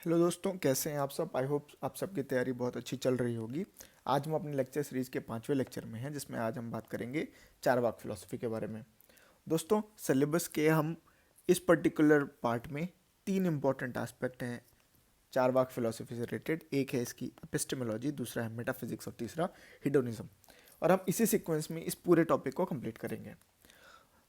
Hello दोस्तों, कैसे हैं आप सब। आई होप आप सबकी तैयारी बहुत अच्छी चल रही होगी। आज हम अपने लेक्चर सीरीज के 5वें लेक्चर में हैं, जिसमें आज हम बात करेंगे चारवाक फिलॉसफी के बारे में। दोस्तों, सिलेबस के हम इस पर्टिकुलर पार्ट में तीन इंपॉर्टेंट एस्पेक्ट हैं चारवाक फिलॉसफी से रिलेटेड। एक है इसकी एपिस्टेमोलॉजी, दूसरा है मेटाफिजिक्स और तीसरा हिडोनिज्म। और हम इसी सीक्वेंस में इस पूरे टॉपिक को कंप्लीट करेंगे।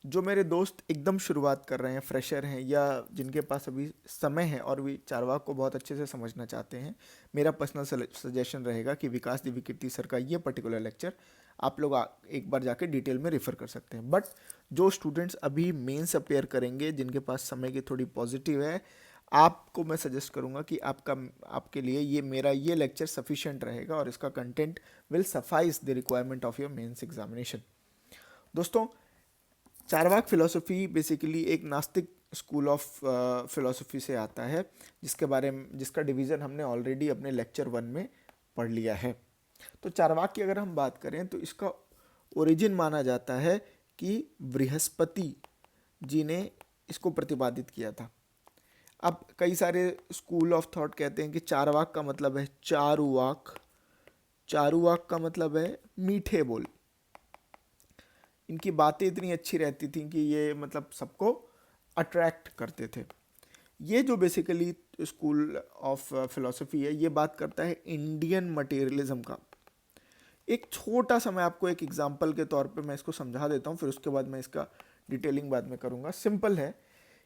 जो मेरे दोस्त एकदम शुरुआत कर रहे हैं, फ्रेशर हैं, या जिनके पास अभी समय है और भी चारवाक को बहुत अच्छे से समझना चाहते हैं, मेरा पर्सनल सजेशन रहेगा कि विकास दिव्यकीर्ति सर का ये पर्टिकुलर लेक्चर आप लोग एक बार जाके डिटेल में रेफर कर सकते हैं। बट जो स्टूडेंट्स अभी मेंस अपेयर करेंगे, जिनके पास समय की थोड़ी पॉजिटिव है, आपको मैं सजेस्ट करूंगा कि आपके लिए ये मेरा ये लेक्चर सफिशिएंट रहेगा और इसका content will suffice the requirement of your mains examination. दोस्तों, चारवाक फिलॉसफी बेसिकली एक नास्तिक स्कूल ऑफ फिलॉसफी से आता है, जिसका डिवीज़न हमने ऑलरेडी अपने लेक्चर 1 में पढ़ लिया है। तो चारवाक की अगर हम बात करें तो इसका ओरिजिन माना जाता है कि बृहस्पति जी ने इसको प्रतिपादित किया था। अब कई सारे स्कूल ऑफ थॉट कहते हैं कि चारवाक का मतलब है चारुवाक, चारुवाक का मतलब है मीठे बोल। इनकी बातें इतनी अच्छी रहती थी कि ये मतलब सबको अट्रैक्ट करते थे। ये जो बेसिकली स्कूल ऑफ फिलॉसफी है, ये बात करता है इंडियन मटेरियलिज्म का। एक छोटा सा मैं आपको एक एग्जांपल के तौर पे मैं इसको समझा देता हूँ, फिर उसके बाद मैं इसका डिटेलिंग बाद में करूँगा। सिंपल है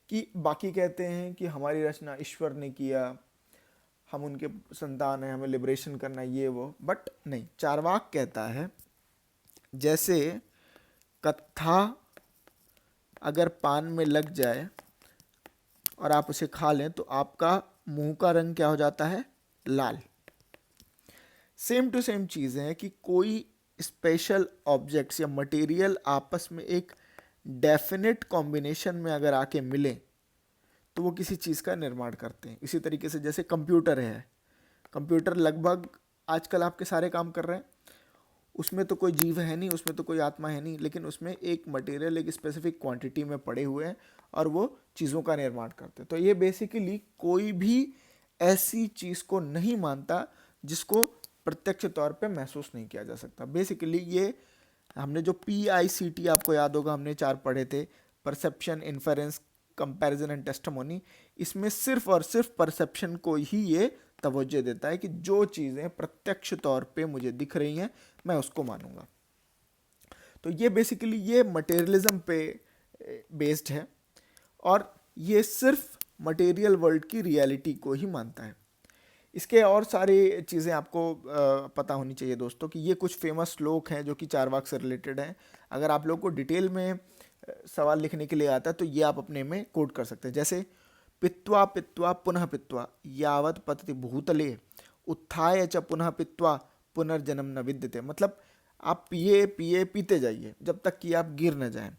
कि बाकी कहते हैं कि हमारी रचना ईश्वर ने किया, हम उनके संतान हैं, हमें लिबरेशन करना, ये वो। बट नहीं, चारवाक कहता है जैसे कत्था अगर पान में लग जाए और आप उसे खा लें तो आपका मुंह का रंग क्या हो जाता है? लाल। सेम टू सेम चीज़ है कि कोई स्पेशल ऑब्जेक्ट्स या मटेरियल आपस में एक डेफिनेट कॉम्बिनेशन में अगर आके मिले तो वो किसी चीज़ का निर्माण करते हैं। इसी तरीके से जैसे कंप्यूटर है, कंप्यूटर लगभग आजकल आपके सारे काम कर रहे हैं, उसमें तो कोई जीव है नहीं, उसमें तो कोई आत्मा है नहीं, लेकिन उसमें एक मटेरियल एक स्पेसिफिक क्वांटिटी में पड़े हुए हैं और वो चीज़ों का निर्माण करते हैं। तो ये बेसिकली कोई भी ऐसी चीज़ को नहीं मानता जिसको प्रत्यक्ष तौर पे महसूस नहीं किया जा सकता। बेसिकली ये हमने जो PICT आपको याद होगा, हमने 4 पढ़े थे, perception, inference, comparison and testimony. इसमें सिर्फ और सिर्फ परसेप्शन को ही ये तवज्जो देता है कि जो चीज़ें प्रत्यक्ष तौर पे मुझे दिख रही हैं मैं उसको मानूंगा। तो ये बेसिकली ये मटेरियलिज्म पे बेस्ड है और ये सिर्फ मटेरियल वर्ल्ड की रियलिटी को ही मानता है। इसके और सारी चीज़ें आपको पता होनी चाहिए दोस्तों कि ये कुछ फेमस श्लोक हैं जो कि चारवाक से रिलेटेड हैं। अगर आप लोग को डिटेल में सवाल लिखने के लिए आता है तो ये आप अपने में कोड कर सकते हैं। जैसे पित्वा पित्वा पुनः पित्वा यावत पतति भूतले उत्थाय च पुनः पित्वा पुनर्जन्म न विद्यते। मतलब आप पिए पिए पीते जाइए जब तक कि आप गिर न जाएं,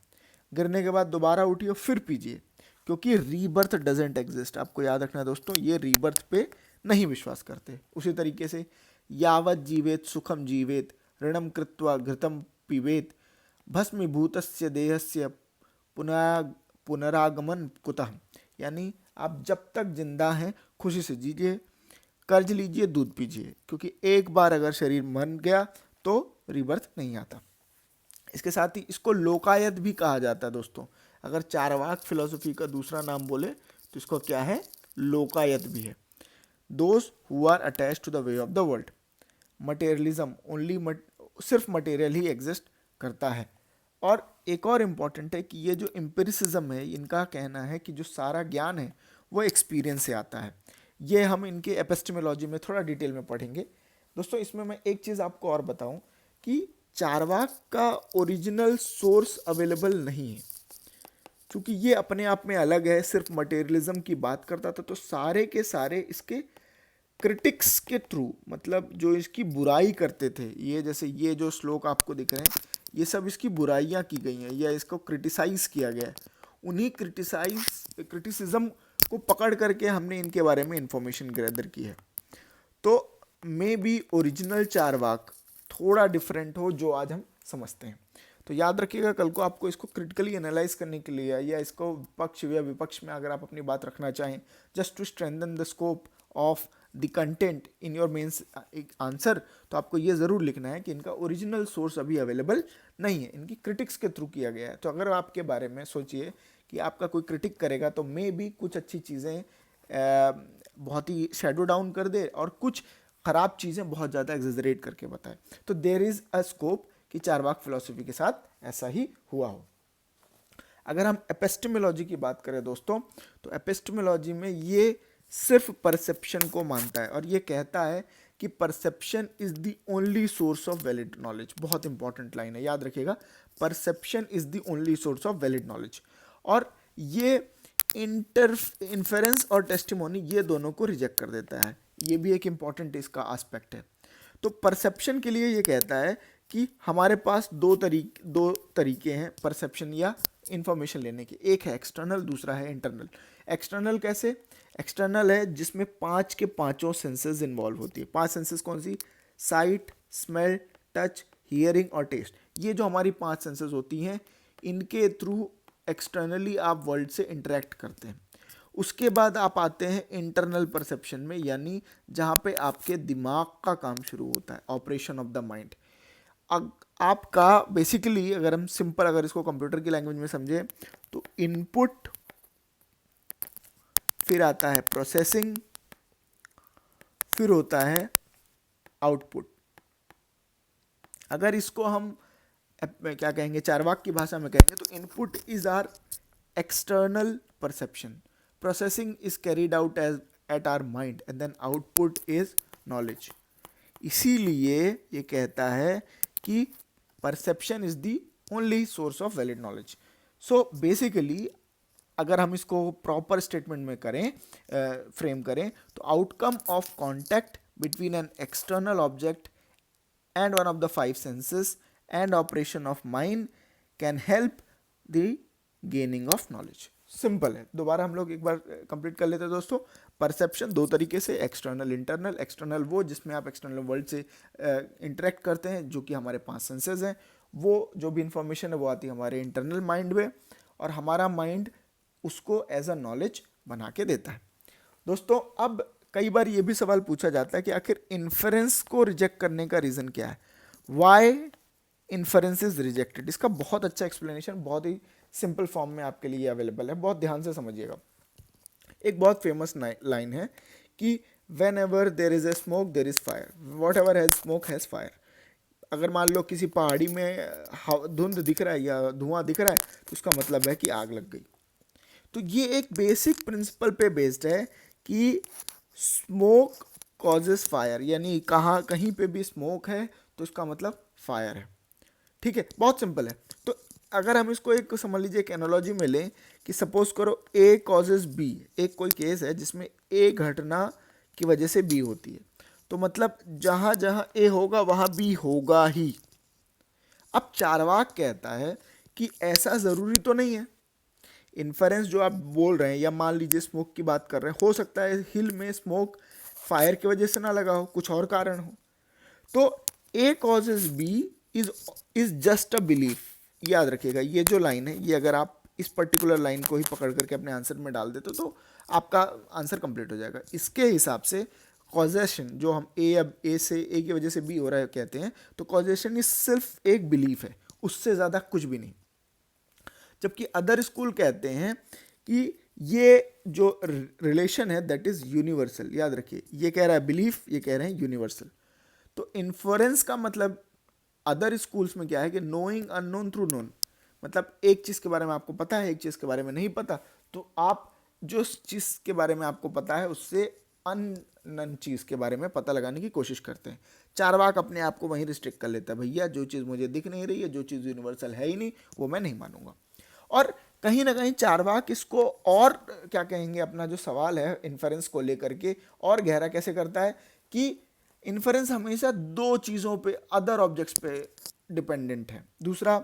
गिरने के बाद दोबारा उठिए फिर पीजिए, क्योंकि रीबर्थ डजेंट एग्जिस्ट। आपको याद रखना है दोस्तों, ये रीबर्थ पे नहीं विश्वास करते। उसी तरीके से यावत जीवेत सुखम जीवेत ऋणम कृत्वा घृतम पीवेत भस्मीभूतस्य देहस्य पुनरागमन कुतः। यानी आप जब तक जिंदा हैं खुशी से जीजिए, कर्ज लीजिए, दूध पीजिए, क्योंकि एक बार अगर शरीर मर गया तो रीबर्थ नहीं आता। इसके साथ ही इसको लोकायत भी कहा जाता है दोस्तों। अगर चारवाक फिलॉसफी का दूसरा नाम बोले तो इसको क्या है? लोकायत भी है। Those who are attached to the way of the world. Materialism only सिर्फ मटेरियल ही एग्जिस्ट करता है। और एक और इम्पॉर्टेंट है कि ये जो एम्पिरिसिज्म है, इनका कहना है कि जो सारा ज्ञान है वो एक्सपीरियंस से आता है। ये हम इनके एपिस्टेमोलॉजी में थोड़ा डिटेल में पढ़ेंगे। दोस्तों, इसमें मैं एक चीज़ आपको और बताऊं कि चारवाक का ओरिजिनल सोर्स अवेलेबल नहीं है, क्योंकि ये अपने आप में अलग है, सिर्फ मटेरियलिज्म की बात करता था। तो सारे के सारे इसके क्रिटिक्स के थ्रू, मतलब जो इसकी बुराई करते थे, ये जैसे ये जो श्लोक आपको दिख रहे हैं, ये सब इसकी बुराइयां की गई हैं या इसको क्रिटिसाइज किया गया है। उन्हीं क्रिटिसिज्म को पकड़ करके हमने इनके बारे में इंफॉर्मेशन गैदर की है। तो मे बी ओरिजिनल चारवाक थोड़ा डिफरेंट हो जो आज हम समझते हैं। तो याद रखिएगा, कल को आपको इसको क्रिटिकली एनालाइज करने के लिए या इसको पक्ष या विपक्ष में अगर आप अपनी बात रखना चाहें, just to strengthen the scope of the content in your mains answer, तो आपको ये ज़रूर लिखना है कि इनका ओरिजिनल सोर्स अभी अवेलेबल नहीं है, इनकी क्रिटिक्स के थ्रू किया गया है। तो अगर आपके बारे में सोचिए कि आपका कोई क्रिटिक करेगा तो मे भी कुछ अच्छी चीज़ें बहुत ही शेडो डाउन कर दे और कुछ ख़राब चीज़ें बहुत ज़्यादा एग्जेजरेट करके बताए। तो देयर इज़ अ स्कोप कि चारवाक फिलॉसफी के साथ ऐसा ही हुआ हो। अगर हम एपिस्टेमोलॉजी की बात करें दोस्तों, तो एपिस्टेमोलॉजी में ये सिर्फ परसेप्शन को मानता है और ये कहता है कि perception is the only source of valid knowledge. बहुत इंपॉर्टेंट लाइन है, याद रखिएगा, perception is the only source of valid knowledge. और ये इन्फेरेंस और टेस्टिमोनी ये दोनों को रिजेक्ट कर देता है, ये भी एक इंपॉर्टेंट इसका एस्पेक्ट है। तो परसेप्शन के लिए ये कहता है कि हमारे पास दो तरीके हैं परसेप्शन या इंफॉर्मेशन लेने के, एक है एक्सटर्नल, दूसरा है इंटरनल। एक्सटर्नल कैसे? एक्सटर्नल है जिसमें 5 के 5 सेंसेस इन्वॉल्व होती है। 5 सेंसेस कौन सी? साइट, स्मेल, टच, हियरिंग और टेस्ट। ये जो हमारी 5 सेंसेस होती हैं, इनके थ्रू एक्सटर्नली आप वर्ल्ड से इंटरेक्ट करते हैं। उसके बाद आप आते हैं इंटरनल परसेप्शन में, यानी जहाँ पे आपके दिमाग का काम शुरू होता है, ऑपरेशन ऑफ द माइंड। आपका बेसिकली अगर हम सिंपल अगर इसको कंप्यूटर की लैंग्वेज में समझें तो इनपुट, फिर आता है प्रोसेसिंग, फिर होता है आउटपुट। अगर इसको हम क्या कहेंगे, चारवाक की भाषा में कहेंगे तो input is are external perception, processing is carried out as at our mind and then output is knowledge. इसीलिए ये कहता है कि perception is the only source of valid knowledge. So basically अगर हम इसको प्रॉपर स्टेटमेंट में करें, फ्रेम करें, तो outcome of contact between an external object and one of the 5 senses and operation of mind can help the gaining of knowledge। Simple है, दोबारा हम लोग एक बार कंप्लीट कर लेते हैं दोस्तों। परसेप्शन दो तरीके से, एक्सटर्नल, इंटरनल। एक्सटर्नल वो जिसमें आप एक्सटर्नल वर्ल्ड से इंटरेक्ट करते हैं, जो कि हमारे 5 सेंसेस हैं। वो जो भी इंफॉर्मेशन है वो आती है हमारे इंटरनल माइंड में और हमारा माइंड उसको एज अ नॉलेज बना के देता है। दोस्तों अब कई बार ये भी सवाल पूछा जाता है कि आखिर इन्फरेंस को रिजेक्ट करने का रीज़न क्या है, वाई इन्फरेंस इज रिजेक्टेड। इसका बहुत अच्छा एक्सप्लेनेशन बहुत ही सिंपल फॉर्म में आपके लिए अवेलेबल है, बहुत ध्यान से समझिएगा। एक बहुत फेमस लाइन है कि when ever there is a smoke there is fire, what ever has smoke has fire. अगर मान लो किसी पहाड़ी में धुंध दिख रहा है या धुआं दिख रहा है तो उसका मतलब है कि आग लग गई। तो ये एक बेसिक प्रिंसिपल पे बेस्ड है कि स्मोक कॉजेस फायर, यानी कहीं पे भी स्मोक है तो उसका मतलब फायर है। ठीक है, बहुत सिंपल है। तो अगर हम इसको एक समझ लीजिए एक एनालॉजी में लें कि सपोज करो ए कॉजेस बी, एक कोई केस है जिसमें ए घटना की वजह से बी होती है, तो मतलब जहाँ जहाँ ए होगा वहाँ बी होगा ही। अब चारवाक कहता है कि ऐसा ज़रूरी तो नहीं है। इन्फरेंस जो आप बोल रहे हैं, या मान लीजिए स्मोक की बात कर रहे हैं, हो सकता है हिल में स्मोक फायर की वजह से ना लगा हो, कुछ और कारण हो। तो A causes B is just a belief. याद रखिएगा, ये जो लाइन है, ये अगर आप इस पर्टिकुलर लाइन को ही पकड़ करके अपने आंसर में डाल देते तो आपका आंसर कंप्लीट हो जाएगा। इसके हिसाब से कॉजेशन जो हम ए से ए की वजह से बी हो रहा है कहते हैं, तो कॉजेशन इज सिर्फ एक बिलीफ है, उससे ज़्यादा कुछ भी नहीं। जबकि अदर स्कूल कहते हैं कि ये जो रिलेशन है दैट इज यूनिवर्सल। याद रखिए, ये कह रहा है बिलीफ, ये कह रहे हैं यूनिवर्सल। तो इन्फरेंस का मतलब अदर स्कूल्स में क्या है कि नोइंग अननोन थ्रू नोन, मतलब एक चीज़ के बारे में आपको पता है, एक चीज़ के बारे में नहीं पता, तो आप जो चीज़ के बारे में आपको पता है उससे अननोन चीज़ के बारे में पता लगाने की कोशिश करते हैं। चारवाक अपने आप को वहीं रिस्ट्रिक्ट कर लेता है, भैया जो चीज़ मुझे दिख नहीं रही है, जो चीज़ यूनिवर्सल है ही नहीं, वो मैं नहीं मानूंगा। और कहीं ना कहीं चारवाक इसको और क्या कहेंगे, अपना जो सवाल है इन्फरेंस को लेकर के और गहरा कैसे करता है कि इन्फरेंस हमेशा दो चीज़ों पे, अदर ऑब्जेक्ट्स पे डिपेंडेंट है। दूसरा,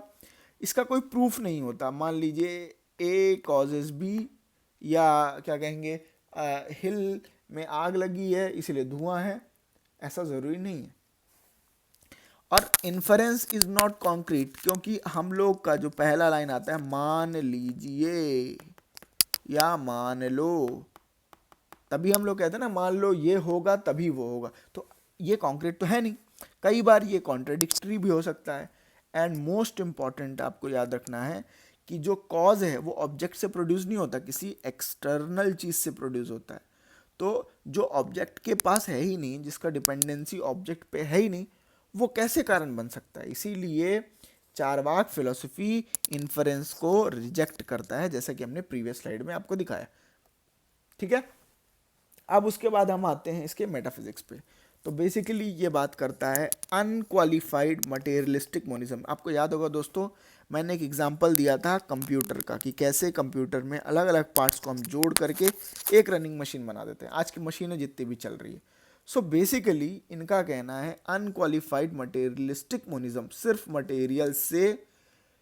इसका कोई प्रूफ नहीं होता। मान लीजिए ए कॉजेज बी, या क्या कहेंगे हिल में आग लगी है इसलिए धुआं है, ऐसा ज़रूरी नहीं है। और इन्फरेंस इज नॉट कॉन्क्रीट, क्योंकि हम लोग का जो पहला लाइन आता है मान लीजिए या मान लो, तभी हम लोग कहते हैं ना, मान लो ये होगा तभी वो होगा, तो ये कॉन्क्रीट तो है नहीं, कई बार ये कॉन्ट्रडिक्टरी भी हो सकता है। एंड मोस्ट इम्पॉर्टेंट आपको याद रखना है कि जो कॉज है वो ऑब्जेक्ट से प्रोड्यूस नहीं होता, किसी एक्सटर्नल चीज़ से प्रोड्यूस होता है। तो जो ऑब्जेक्ट के पास है ही नहीं, जिसका डिपेंडेंसी ऑब्जेक्ट पे है ही नहीं, वो कैसे कारण बन सकता है। इसीलिए चारवाक फिलोसफी इन्फरेंस को रिजेक्ट करता है, जैसा कि हमने प्रीवियस स्लाइड में आपको दिखाया। ठीक है, अब उसके बाद हम आते हैं इसके मेटाफिजिक्स पे। तो बेसिकली ये बात करता है अनक्वालिफाइड मटेरियलिस्टिक मोनिज्म। आपको याद होगा दोस्तों, मैंने एक एग्जांपल दिया था कंप्यूटर का, कि कैसे कंप्यूटर में अलग अलग पार्ट्स को हम जोड़ करके एक रनिंग मशीन बना देते हैं। आज की मशीनें जितनी भी चल रही है, सो बेसिकली इनका कहना है अनक्वालिफाइड मटेरियलिस्टिक मोनिज्म, सिर्फ मटेरियल से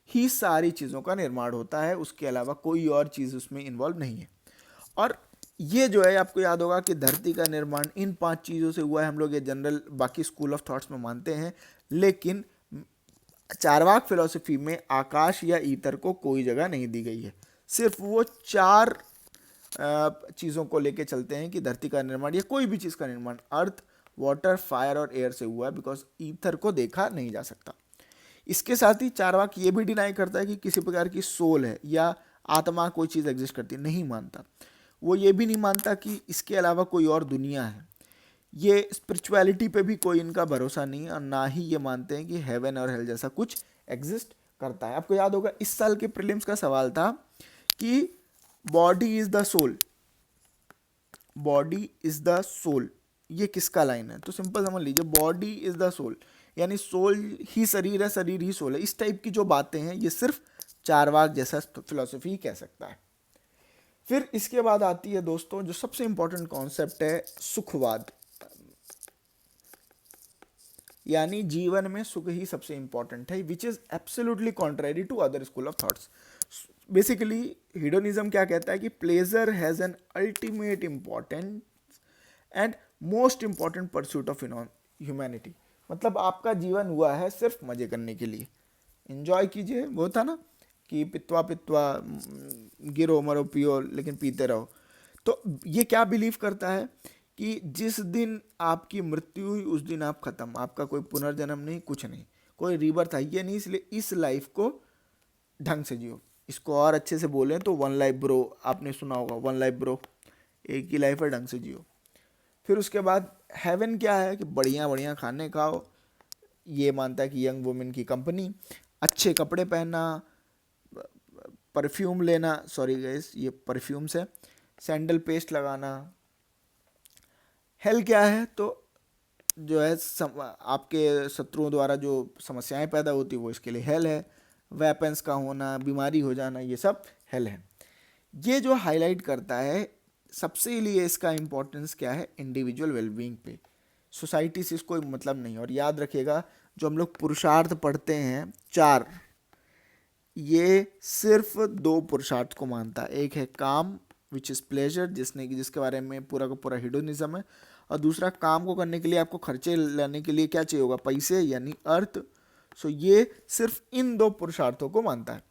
ही सारी चीज़ों का निर्माण होता है, उसके अलावा कोई और चीज़ उसमें इन्वॉल्व नहीं है। और ये जो है आपको याद होगा कि धरती का निर्माण इन 5 चीज़ों से हुआ है, हम लोग ये जनरल बाकी स्कूल ऑफ थॉट्स में मानते हैं। लेकिन चारवाक फिलॉसफी में आकाश या ईथर को कोई जगह नहीं दी गई है, सिर्फ वो 4 चीज़ों को लेके चलते हैं कि धरती का निर्माण या कोई भी चीज़ का निर्माण अर्थ, वाटर, फायर और एयर से हुआ है, बिकॉज ईथर को देखा नहीं जा सकता। इसके साथ ही चारवाक ये भी डिनाई करता है कि किसी प्रकार की सोल है या आत्मा कोई चीज़ एग्जिस्ट करती है, नहीं मानता। वो ये भी नहीं मानता कि इसके अलावा कोई और दुनिया है। ये स्पिरिचुअलिटी पे भी कोई इनका भरोसा नहीं है, और ना ही ये मानते हैं कि हेवन और हेल जैसा कुछ एग्जिस्ट करता है। आपको याद होगा इस साल के प्रीलिम्स का सवाल था कि body is the soul, body is the soul, ये किसका लाइन है। तो सिंपल समझ लीजिए, बॉडी इज द सोल यानी सोल ही शरीर है, शरीर ही सोल है। इस टाइप की जो बातें हैं ये सिर्फ चारवाक जैसा फिलॉसफी कह सकता है। फिर इसके बाद आती है दोस्तों जो सबसे इंपॉर्टेंट कॉन्सेप्ट है, सुखवाद, यानी जीवन में सुख ही सबसे इंपॉर्टेंट है, which is absolutely contrary to other school of thoughts. Basically hedonism क्या कहता है कि pleasure has an ultimate importance and most important pursuit of humanity. मतलब आपका जीवन हुआ है सिर्फ मजे करने के लिए, एंजॉय कीजिए। वो था ना कि पित्वा पित्वा, गिरो मरो पियो लेकिन पीते रहो। तो ये क्या बिलीव करता है कि जिस दिन आपकी मृत्यु हुई उस दिन आप खत्म, आपका कोई पुनर्जन्म नहीं, कुछ नहीं, कोई रीबर्थ है ये नहीं। इसलिए इस लाइफ को ढंग से जियो। इसको और अच्छे से बोलें तो वन लाइफ ब्रो, आपने सुना होगा वन लाइफ ब्रो, एक ही लाइफ है, ढंग से जियो। फिर उसके बाद हेवन क्या है कि बढ़िया बढ़िया खाने खाओ, ये मानता है कि यंग वुमेन की कंपनी, अच्छे कपड़े पहनना, परफ्यूम लेना, सॉरी गाइस ये परफ्यूम्स है, सैंडल पेस्ट लगाना। हेल क्या है, तो जो है आपके शत्रुओं द्वारा जो समस्याएं पैदा होती वो इसके लिए हेल है। वेपन्स का होना, बीमारी हो जाना, ये सब हेल है। ये जो हाईलाइट करता है सबसे लिए इसका इम्पोर्टेंस क्या है, इंडिविजुअल वेलबींग पे, सोसाइटी से इसको मतलब नहीं। और याद रखिएगा जो हम लोग पुरुषार्थ पढ़ते हैं 4, ये सिर्फ 2 पुरुषार्थ को मानता है। एक है काम विच इज़ प्लेजर, जिसके बारे में पूरा का पूरा हिडोनिज्म है। और दूसरा काम को करने के लिए आपको खर्चे लाने के लिए क्या चाहिए होगा, पैसे यानी अर्थ। सो ये सिर्फ इन 2 पुरुषार्थों को मानता है।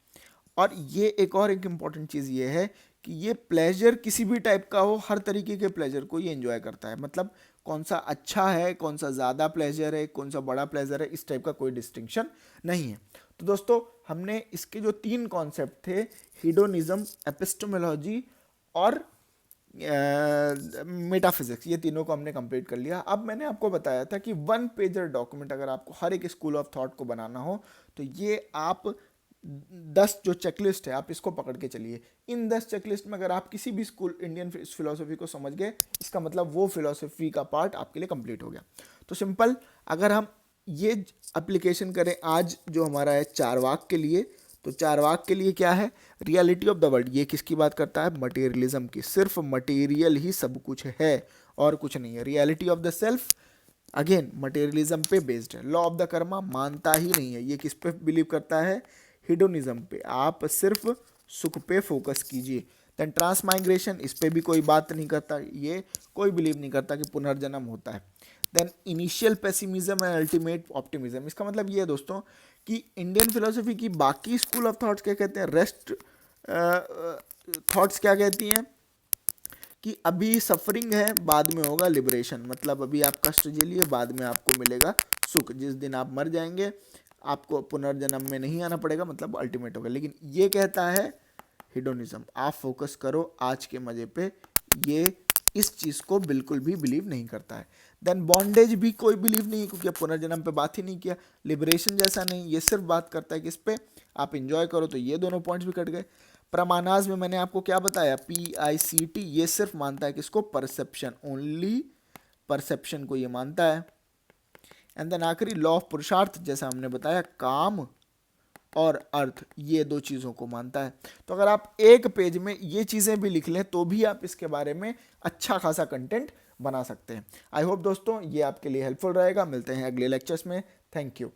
और ये एक और एक इम्पॉर्टेंट चीज़ ये है कि ये प्लेजर किसी भी टाइप का हो, हर तरीके के प्लेजर को ये एंजॉय करता है। मतलब कौन सा अच्छा है, कौन सा ज़्यादा प्लेजर है, कौन सा बड़ा प्लेजर है, इस टाइप का कोई डिस्टिंक्शन नहीं है। तो दोस्तों हमने इसके जो 3 कॉन्सेप्ट थे, हिडोनिज्म, एपिस्टेमोलॉजी और मेटाफिजिक्स, ये तीनों को हमने कंप्लीट कर लिया। अब मैंने आपको बताया था कि 1 पेजर डॉक्यूमेंट अगर आपको हर एक स्कूल ऑफ थॉट को बनाना हो तो ये आप 10 जो चेकलिस्ट है आप इसको पकड़ के चलिए। इन 10 चेकलिस्ट में अगर आप किसी भी स्कूल इंडियन फिलोसफी को समझ गए, इसका मतलब वो फिलोसफी का पार्ट आपके लिए कंप्लीट हो गया। तो सिंपल, अगर हम ये एप्लीकेशन करें आज जो हमारा है चारवाक के लिए, तो चारवाक के लिए क्या है, रियलिटी ऑफ द वर्ल्ड, ये किसकी बात करता है, मटेरियलिज्म की। सिर्फ मटेरियल ही सब कुछ है और कुछ नहीं है। Reality of the self again materialism पे बेस्ड है। लॉ ऑफ द कर्मा मानता ही नहीं है, ये किस पे बिलीव करता है, हिडोनिज्म पे। आप सिर्फ सुख पे फोकस कीजिए। देन ट्रांसमाइग्रेशन, इस पे भी कोई बात नहीं करता, ये कोई बिलीव नहीं करता कि पुनर्जन्म होता है। Then initial pessimism and ultimate optimism, इसका मतलब ये है दोस्तों कि इंडियन फिलोसफी की बाकी स्कूल ऑफ थॉट्स क्या कहते हैं, रेस्ट थॉट्स क्या कहती हैं कि अभी सफरिंग है, बाद में होगा लिबरेशन, मतलब अभी आप कष्ट झेलिए, बाद में आपको मिलेगा सुख। जिस दिन आप मर जाएंगे आपको पुनर्जन्म में नहीं आना पड़ेगा, मतलब अल्टीमेट होगा। लेकिन ये कहता है हिडोनिज्म, आप फोकस करो आज के मजे पे, ये इस चीज को बिल्कुल भी बिलीव नहीं करता है। देन बॉन्डेज भी कोई बिलीव नहीं, क्योंकि पुनर्जन्म पे बात ही नहीं किया। लिबरेशन जैसा नहीं, ये सिर्फ बात करता है कि इस पे आप इंजॉय करो, तो ये दोनों पॉइंट्स भी कट गए। प्रमानाज में मैंने आपको क्या बताया, PICT, ये सिर्फ मानता है किसको, परसेप्शन, ओनली परसेप्शन को ये मानता है। एंड देन आखिरी लॉ ऑफ पुरुषार्थ, जैसा हमने बताया, काम और अर्थ, ये दो चीज़ों को मानता है। तो अगर आप एक पेज में ये चीज़ें भी लिख लें तो भी आप इसके बारे में अच्छा खासा कंटेंट बना सकते हैं। आई होप दोस्तों ये आपके लिए हेल्पफुल रहेगा। मिलते हैं अगले लेक्चर्स में। Thank you.